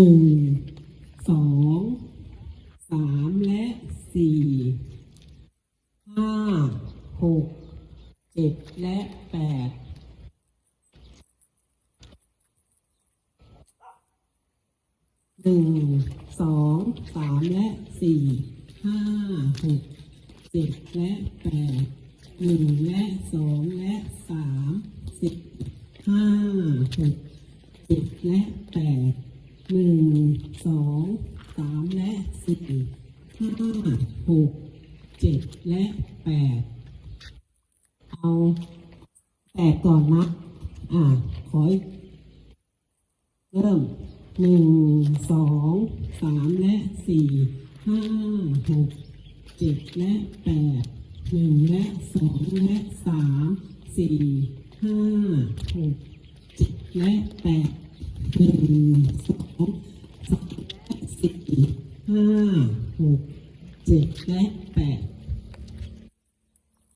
สองสามและสี่ห้าหกเจ็ดและแปดสองสามและสี่ห้าหกเจ็ดและแปดและสองและสามห้าหกเจ็ดและแปดสองสามและสี่ห้าหกเจ็ดและแปดเอาแปดก่อนนะขอเริ่มสองสามและสี่ห้าหกเจ็ดและแปดและสองและสามสี่ห้าหกเจ็ดและแปดสองสามและสี่ห้าหกเจ็ดและแปด